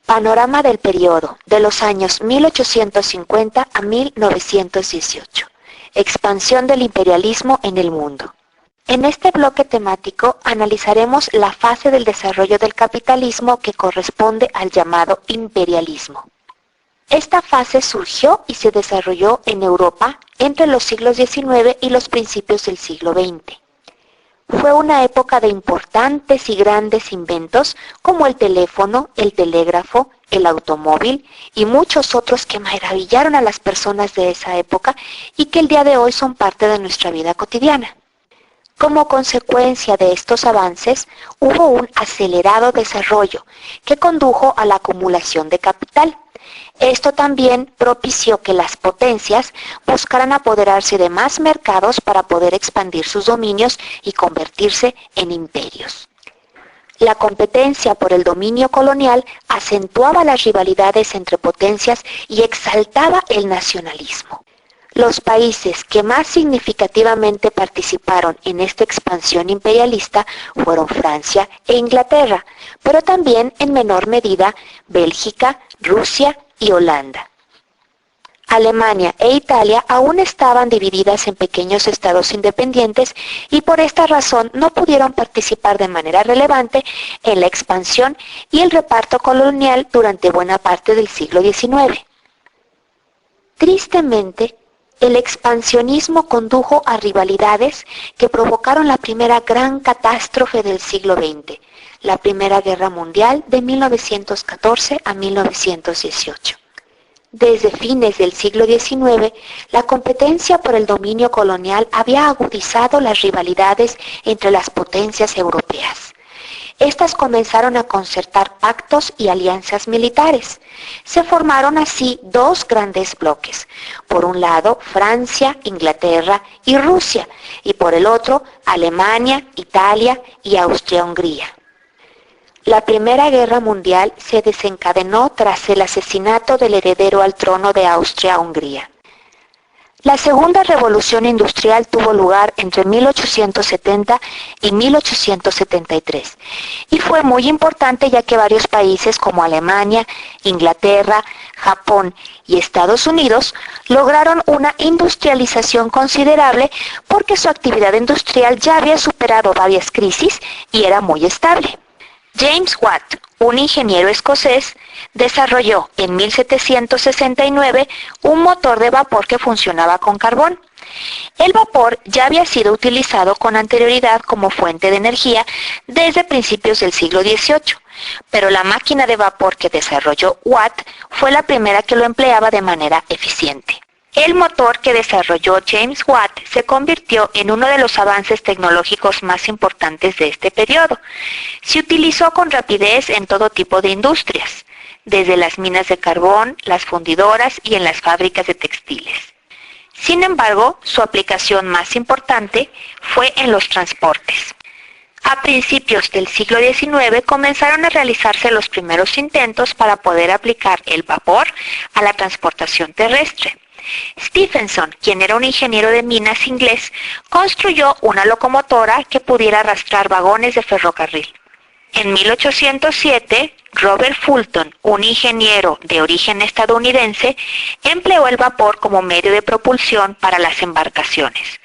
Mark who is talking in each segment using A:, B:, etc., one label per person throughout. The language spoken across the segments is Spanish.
A: Panorama del periodo de los años 1850 a 1918. Expansión del imperialismo en el mundo. En este bloque temático analizaremos la fase del desarrollo del capitalismo que corresponde al llamado imperialismo. Esta fase surgió y se desarrolló en Europa entre los siglos XIX y los principios del siglo XX. Fue una época de importantes y grandes inventos como el teléfono, el telégrafo, el automóvil y muchos otros que maravillaron a las personas de esa época y que el día de hoy son parte de nuestra vida cotidiana. Como consecuencia de estos avances, hubo un acelerado desarrollo que condujo a la acumulación de capital. Esto también propició que las potencias buscaran apoderarse de más mercados para poder expandir sus dominios y convertirse en imperios. La competencia por el dominio colonial acentuaba las rivalidades entre potencias y exaltaba el nacionalismo. Los países que más significativamente participaron en esta expansión imperialista fueron Francia e Inglaterra, pero también en menor medida Bélgica, Rusia y Holanda. Alemania e Italia aún estaban divididas en pequeños estados independientes y por esta razón no pudieron participar de manera relevante en la expansión y el reparto colonial durante buena parte del siglo XIX. Tristemente, el expansionismo condujo a rivalidades que provocaron la primera gran catástrofe del siglo XX, la Primera Guerra Mundial de 1914 a 1918. Desde fines del siglo XIX, la competencia por el dominio colonial había agudizado las rivalidades entre las potencias europeas. Estas comenzaron a concertar pactos y alianzas militares. Se formaron así dos grandes bloques. Por un lado, Francia, Inglaterra y Rusia, y por el otro, Alemania, Italia y Austria-Hungría. La Primera Guerra Mundial se desencadenó tras el asesinato del heredero al trono de Austria-Hungría. La Segunda Revolución Industrial tuvo lugar entre 1870 y 1873 y fue muy importante ya que varios países como Alemania, Inglaterra, Japón y Estados Unidos lograron una industrialización considerable porque su actividad industrial ya había superado varias crisis y era muy estable. James Watt, un ingeniero escocés, desarrolló en 1769 un motor de vapor que funcionaba con carbón. El vapor ya había sido utilizado con anterioridad como fuente de energía desde principios del siglo XVIII, pero la máquina de vapor que desarrolló Watt fue la primera que lo empleaba de manera eficiente. El motor que desarrolló James Watt se convirtió en uno de los avances tecnológicos más importantes de este periodo. Se utilizó con rapidez en todo tipo de industrias, desde las minas de carbón, las fundidoras y en las fábricas de textiles. Sin embargo, su aplicación más importante fue en los transportes. A principios del siglo XIX comenzaron a realizarse los primeros intentos para poder aplicar el vapor a la transportación terrestre. Stephenson, quien era un ingeniero de minas inglés, construyó una locomotora que pudiera arrastrar vagones de ferrocarril. En 1807, Robert Fulton, un ingeniero de origen estadounidense, empleó el vapor como medio de propulsión para las embarcaciones.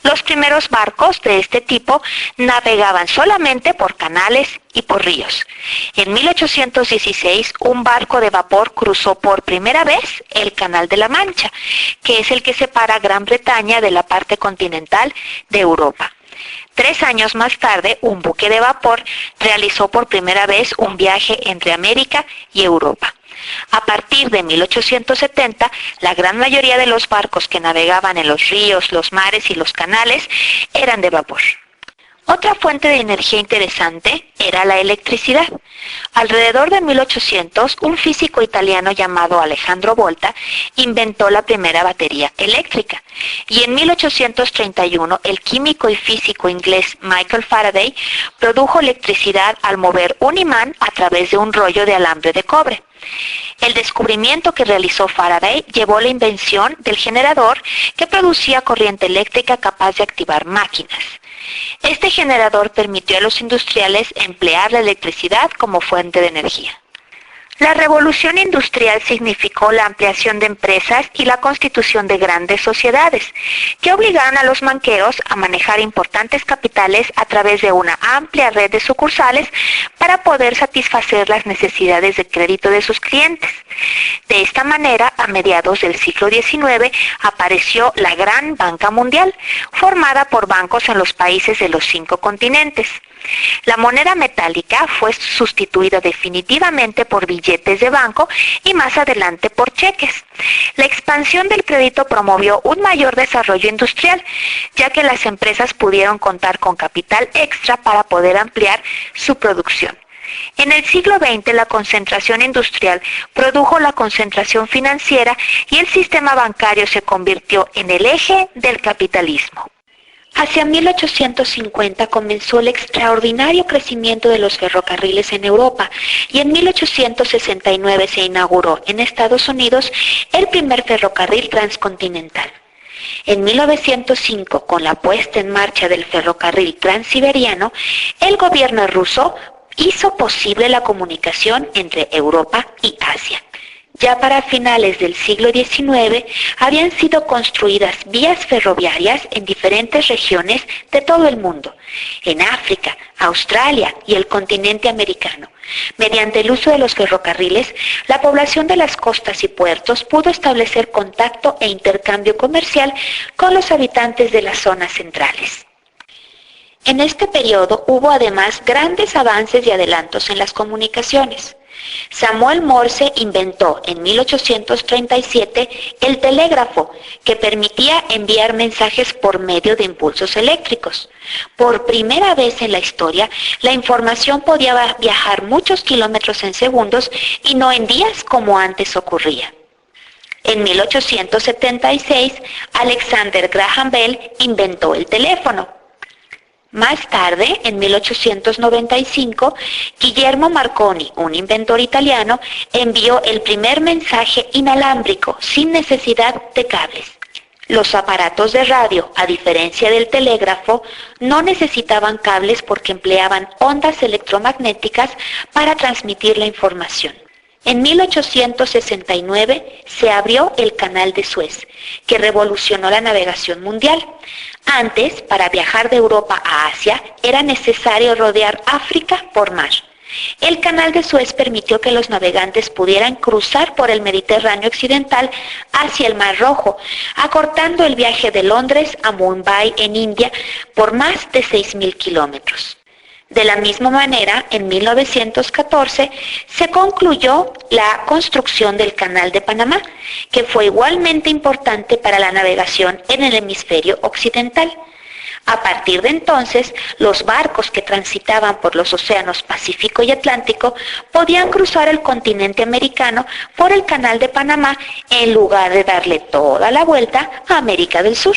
A: Los primeros barcos de este tipo navegaban solamente por canales y por ríos. En 1816, un barco de vapor cruzó por primera vez el Canal de la Mancha, que es el que separa Gran Bretaña de la parte continental de Europa. 3 años más tarde, un buque de vapor realizó por primera vez un viaje entre América y Europa. A partir de 1870, la gran mayoría de los barcos que navegaban en los ríos, los mares y los canales eran de vapor. Otra fuente de energía interesante era la electricidad. Alrededor de 1800, un físico italiano llamado Alejandro Volta inventó la primera batería eléctrica. Y en 1831, el químico y físico inglés Michael Faraday produjo electricidad al mover un imán a través de un rollo de alambre de cobre. El descubrimiento que realizó Faraday llevó a la invención del generador que producía corriente eléctrica capaz de activar máquinas. Este generador permitió a los industriales emplear la electricidad como fuente de energía. La revolución industrial significó la ampliación de empresas y la constitución de grandes sociedades, que obligaron a los banqueros a manejar importantes capitales a través de una amplia red de sucursales para poder satisfacer las necesidades de crédito de sus clientes. De esta manera, a mediados del siglo XIX, apareció la Gran Banca Mundial, formada por bancos en los países de los 5 continentes. La moneda metálica fue sustituida definitivamente por billetes de banco y más adelante por cheques. La expansión del crédito promovió un mayor desarrollo industrial, ya que las empresas pudieron contar con capital extra para poder ampliar su producción. En el siglo XX, la concentración industrial produjo la concentración financiera y el sistema bancario se convirtió en el eje del capitalismo. Hacia 1850 comenzó el extraordinario crecimiento de los ferrocarriles en Europa y en 1869 se inauguró en Estados Unidos el primer ferrocarril transcontinental. En 1905, con la puesta en marcha del ferrocarril transiberiano, el gobierno ruso hizo posible la comunicación entre Europa y Asia. Ya para finales del siglo XIX habían sido construidas vías ferroviarias en diferentes regiones de todo el mundo, en África, Australia y el continente americano. Mediante el uso de los ferrocarriles, la población de las costas y puertos pudo establecer contacto e intercambio comercial con los habitantes de las zonas centrales. En este periodo hubo además grandes avances y adelantos en las comunicaciones. Samuel Morse inventó en 1837 el telégrafo, que permitía enviar mensajes por medio de impulsos eléctricos. Por primera vez en la historia, la información podía viajar muchos kilómetros en segundos y no en días como antes ocurría. En 1876, Alexander Graham Bell inventó el teléfono. Más tarde, en 1895, Guillermo Marconi, un inventor italiano, envió el primer mensaje inalámbrico, sin necesidad de cables. Los aparatos de radio, a diferencia del telégrafo, no necesitaban cables porque empleaban ondas electromagnéticas para transmitir la información. En 1869 se abrió el Canal de Suez, que revolucionó la navegación mundial. Antes, para viajar de Europa a Asia, era necesario rodear África por mar. El Canal de Suez permitió que los navegantes pudieran cruzar por el Mediterráneo occidental hacia el Mar Rojo, acortando el viaje de Londres a Mumbai en India por más de 6.000 kilómetros. De la misma manera, en 1914 se concluyó la construcción del Canal de Panamá, que fue igualmente importante para la navegación en el hemisferio occidental. A partir de entonces, los barcos que transitaban por los océanos Pacífico y Atlántico podían cruzar el continente americano por el Canal de Panamá en lugar de darle toda la vuelta a América del Sur.